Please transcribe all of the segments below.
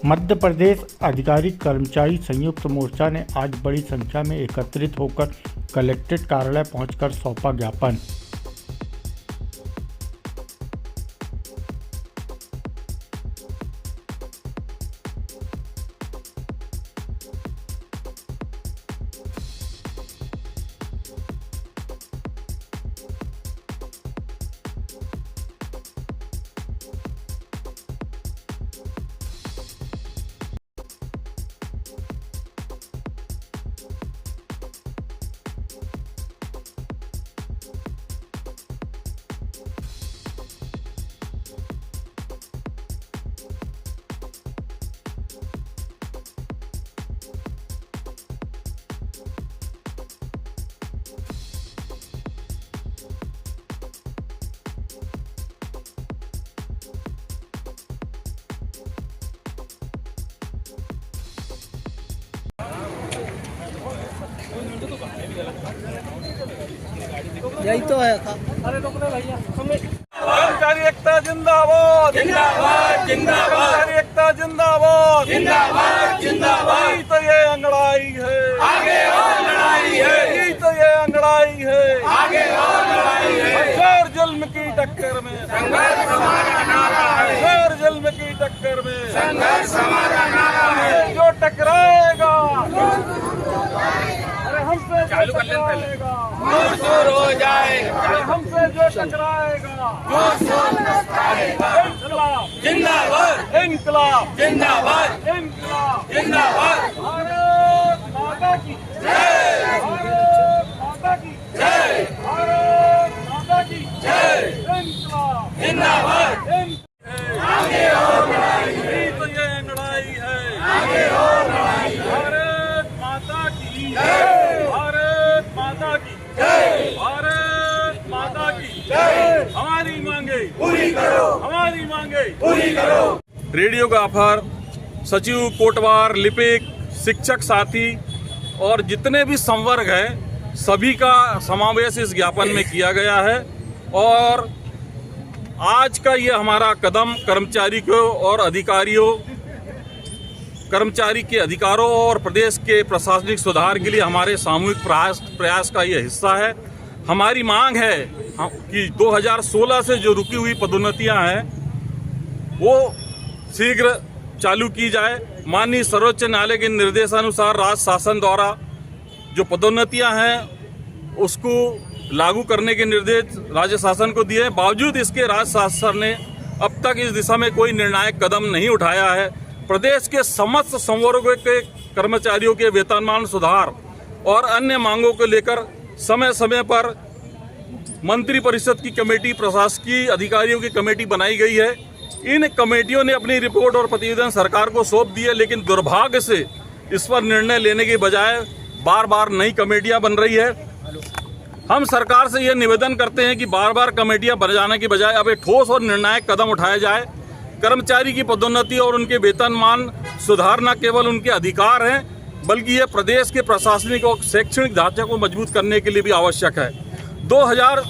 मध्य प्रदेश अधिकारी कर्मचारी संयुक्त मोर्चा ने आज बड़ी संख्या में एकत्रित होकर कलेक्ट्रेट कार्यालय पहुंचकर सौंपा ज्ञापन। यही तो है। अरे रुक ले भैया। कर्मचारी एकता जिंदाबाद जिंदाबाद जिंदाबाद, कर्मचारी एकता जिंदाबाद जिंदाबाद जिंदाबाद। यही तो ये अंगड़ाई है, आगे और लड़ाई है। यही तो ये अंगड़ाई है, आगे और लड़ाई है। हर जुल्म की टक्कर में संघर्ष हमारा नारा है, हर जुल्म की टक्कर में संघर्ष हमारा नारा है। जो टकराएगा हमसे चालू कर लें पहले, जोर हो जाएगा। हमसे जो टकराएगा इंकलाब जिंदाबाद, इंकलाब जिंदाबाद, इंकलाब जिंदाबाद। भारत माता की जय, भारत माता की जय, भारत माता की जय। इंकलाब जिंदाबाद, आगे और लड़ाई है। तो ये लड़ाई है, आगे और लड़ाई है। भारत माता की जय, भारत माता की जय, भारत माता की जय। हमारी मांगे पूरी करो, हमारी मांगे पूरी करो। रेडियोग्राफर, सचिव, कोटवार, लिपिक, शिक्षक साथी और जितने भी संवर्ग हैं सभी का समावेश इस ज्ञापन में किया गया है। और आज का ये हमारा कदम कर्मचारी को और अधिकारियों, कर्मचारी के अधिकारों और प्रदेश के प्रशासनिक सुधार के लिए हमारे सामूहिक प्रयास का ये हिस्सा है। हमारी मांग है कि 2016 से जो रुकी हुई पदोन्नतियां हैं वो शीघ्र चालू की जाए। माननीय सर्वोच्च न्यायालय के निर्देशानुसार राज्य शासन द्वारा जो पदोन्नतियां हैं उसको लागू करने के निर्देश राज्य शासन को दिए। बावजूद इसके राज्य शासन ने अब तक इस दिशा में कोई निर्णायक कदम नहीं उठाया है। प्रदेश के समस्त संवर्गों के कर्मचारियों के वेतनमान सुधार और अन्य मांगों को लेकर समय समय पर मंत्री परिषद की कमेटी, प्रशासकीय अधिकारियों की कमेटी बनाई गई है। इन कमेटियों ने अपनी रिपोर्ट और प्रतिवेदन सरकार को सौंप दिए, लेकिन दुर्भाग्य से इस पर निर्णय लेने के बजाय बार बार नई कमेटियां बन रही है। हम सरकार से यह निवेदन करते हैं कि बार बार कमेटियां बन जाने के बजाय अब एक ठोस और निर्णायक कदम उठाया जाए। कर्मचारी की पदोन्नति और उनके वेतनमान सुधार न केवल उनके अधिकार हैं बल्कि ये प्रदेश के प्रशासनिक और शैक्षणिक ढांचे को मजबूत करने के लिए भी आवश्यक है।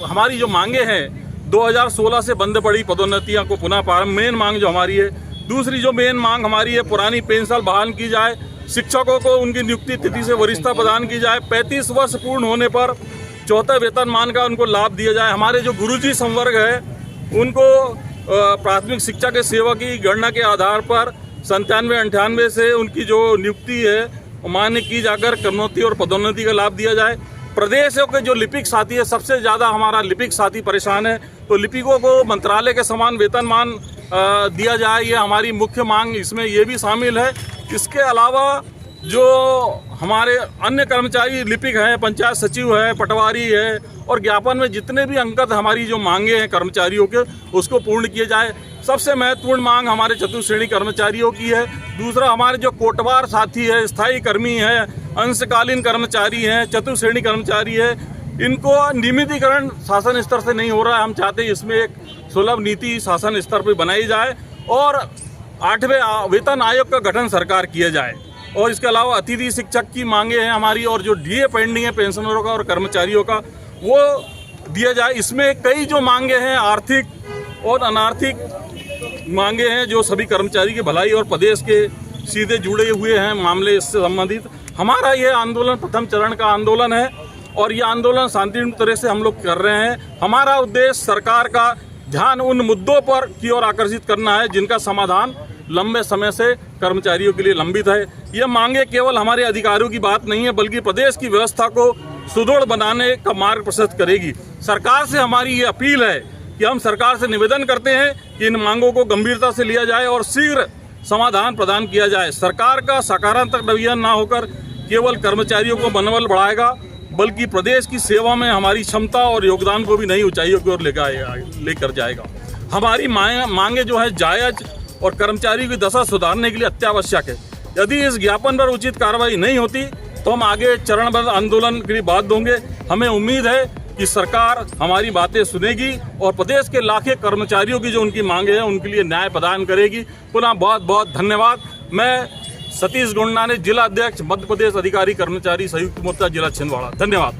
हमारी जो मांगे हैं 2016 से बंद पड़ी पदोन्नतियां को पुनः प्रारंभ, मेन मांग जो हमारी है। दूसरी जो मेन मांग हमारी है, पुरानी पेंशन बहाल की जाए। शिक्षकों को उनकी नियुक्ति तिथि से वरिष्ठता प्रदान की जाए। 35 वर्ष पूर्ण होने पर चौथे वेतनमान का उनको लाभ दिया जाए। हमारे जो गुरुजी संवर्ग है उनको प्राथमिक शिक्षा के सेवा की गणना के आधार पर 97-98 से उनकी जो नियुक्ति है मान्य की जाकर क्रमोन्नति और पदोन्नति का लाभ दिया जाए। प्रदेशों के जो लिपिक साथी है, सबसे ज़्यादा हमारा लिपिक साथी परेशान है, तो लिपिकों को मंत्रालय के समान वेतनमान दिया जाए। ये हमारी मुख्य मांग, इसमें ये भी शामिल है। इसके अलावा जो हमारे अन्य कर्मचारी लिपिक हैं, पंचायत सचिव है, पटवारी है और ज्ञापन में जितने भी अंगत हमारी जो मांगे हैं कर्मचारियों के उसको पूर्ण किए जाए। सबसे महत्वपूर्ण मांग हमारे चतुश्रेणी कर्मचारियों की है। दूसरा हमारे जो कोटवार साथी है, स्थायी कर्मी है, अंशकालीन कर्मचारी हैं, चतुश्रेणी कर्मचारी है, इनको नियमितीकरण शासन स्तर से नहीं हो रहा है। हम चाहते हैं इसमें एक सुलभ नीति शासन स्तर पर बनाई जाए और 8वें वेतन आयोग का गठन सरकार किया जाए। और इसके अलावा अतिथि शिक्षक की मांगे हैं हमारी, और जो डीए पेंडिंग है पेंशनरों का और कर्मचारियों का वो दिया जाए। इसमें कई जो मांगे हैं आर्थिक और अनार्थिक मांगे हैं जो सभी कर्मचारी की भलाई और प्रदेश के सीधे जुड़े हुए हैं मामले इससे संबंधित। हमारा ये आंदोलन प्रथम चरण का आंदोलन है और ये आंदोलन शांतिपूर्ण तरह से हम लोग कर रहे हैं। हमारा उद्देश्य सरकार का ध्यान उन मुद्दों पर की ओर आकर्षित करना है जिनका समाधान लंबे समय से कर्मचारियों के लिए लंबित है। ये मांगे केवल हमारे अधिकारियों की बात नहीं है बल्कि प्रदेश की व्यवस्था को सुदृढ़ बनाने का मार्ग प्रशस्त करेगी। सरकार से हमारी ये अपील है कि हम सरकार से निवेदन करते हैं कि इन मांगों को गंभीरता से लिया जाए और शीघ्र समाधान प्रदान किया जाए। सरकार का सकारात्मक रवैया न होकर केवल कर्मचारियों को मनोबल बढ़ाएगा बल्कि प्रदेश की सेवा में हमारी क्षमता और योगदान को भी नई ऊंचाइयों की ओर लेकर जाएगा। हमारी मांगे जो है जायज और कर्मचारियों की दशा सुधारने के लिए अत्यावश्यक है। यदि इस ज्ञापन पर उचित कार्रवाई नहीं होती तो हम आगे चरणबद्ध आंदोलन के लिए बात देंगे। हमें उम्मीद है कि सरकार हमारी बातें सुनेगी और प्रदेश के लाखों कर्मचारियों की जो उनकी मांगे हैं उनके लिए न्याय प्रदान करेगी। पुनः बहुत बहुत धन्यवाद। मैं सतीश गुंडाने, जिला अध्यक्ष मध्य प्रदेश अधिकारी कर्मचारी संयुक्त मोर्चा जिला छिंदवाड़ा। धन्यवाद।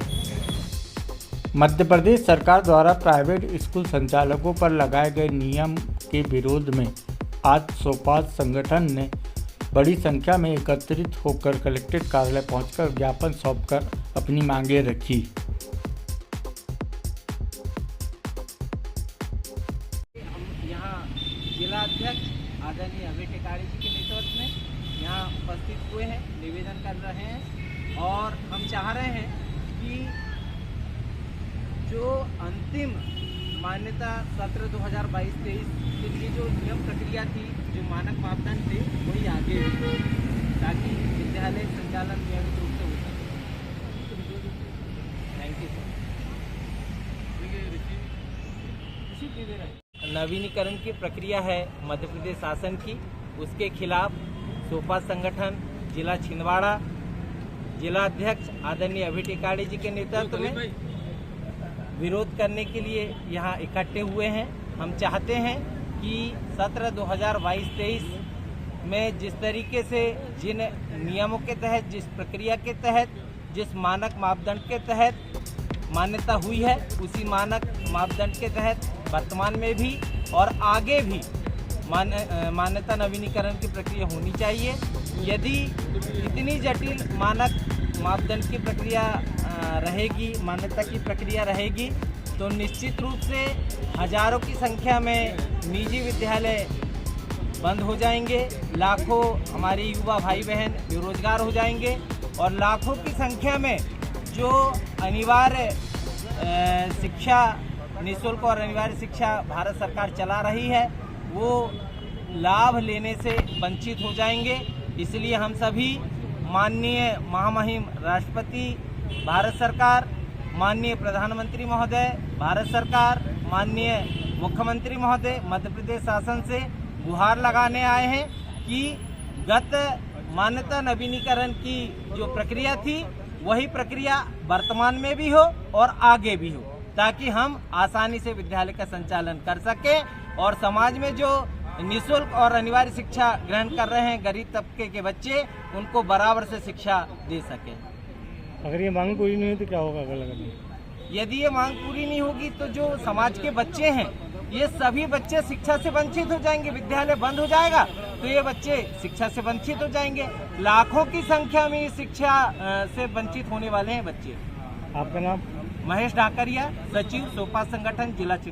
मध्य प्रदेश सरकार द्वारा प्राइवेट स्कूल संचालकों पर लगाए गए नियम के विरोध में आज सोपाज संगठन ने बड़ी संख्या में एकत्रित होकर कलेक्ट्रेट कार्यालय पहुंचकर ज्ञापन सौंपकर अपनी मांगें रखी। यहाँ जिला अध्यक्ष आदरणीय अभय टेकाड़ी जी के नेतृत्व में यहाँ उपस्थित हुए हैं, निवेदन कर रहे हैं और हम चाह रहे हैं कि जो अंतिम मान्यता सत्र 2022-23 के लिए जो नियम प्रक्रिया थी, जो मानक मापदंड थे, वही आगे भी ताकि विद्यालय संचालन नियमित रूप से हो सके। Thank you. नवीनीकरण की प्रक्रिया है मध्य प्रदेश शासन की, उसके खिलाफ सोपा संगठन जिला छिंदवाड़ा, जिला अध्यक्ष आदरणीय अभय टेकाड़ी जी के नेतृत्व में विरोध करने के लिए यहाँ इकट्ठे हुए हैं। हम चाहते हैं कि सत्र 2022-23 में जिस तरीके से जिन नियमों के तहत, जिस प्रक्रिया के तहत, जिस मानक मापदंड के तहत मान्यता हुई है, उसी मानक मापदंड के तहत वर्तमान में भी और आगे भी मान्यता नवीनीकरण की प्रक्रिया होनी चाहिए। यदि इतनी जटिल मानक मापदंड की प्रक्रिया रहेगी, मान्यता की प्रक्रिया रहेगी, तो निश्चित रूप से हजारों की संख्या में निजी विद्यालय बंद हो जाएंगे, लाखों हमारे युवा भाई बहन बेरोजगार हो जाएंगे और लाखों की संख्या में जो अनिवार्य शिक्षा, निःशुल्क और अनिवार्य शिक्षा भारत सरकार चला रही है, वो लाभ लेने से वंचित हो जाएंगे। इसलिए हम सभी माननीय महामहिम राष्ट्रपति भारत सरकार, माननीय प्रधानमंत्री महोदय भारत सरकार, माननीय मुख्यमंत्री महोदय मध्य प्रदेश शासन से गुहार लगाने आए हैं कि गत मान्यता नवीनीकरण की जो प्रक्रिया थी वही प्रक्रिया वर्तमान में भी हो और आगे भी हो, ताकि हम आसानी से विद्यालय का संचालन कर सकें और समाज में जो निःशुल्क और अनिवार्य शिक्षा ग्रहण कर रहे हैं गरीब तबके के बच्चे, उनको बराबर से शिक्षा दे सकें। अगर ये मांग पूरी नहीं हुई तो क्या होगा अगला? यदि ये मांग पूरी नहीं होगी तो जो समाज के बच्चे हैं, ये सभी बच्चे शिक्षा से वंचित हो जाएंगे। विद्यालय बंद हो जाएगा तो ये बच्चे शिक्षा से वंचित हो जाएंगे। लाखों की संख्या में शिक्षा से वंचित होने वाले हैं बच्चे। आपका नाम? महेश ढाकरिया, सचिव सोपा संगठन जिला छिंदवाड़ा।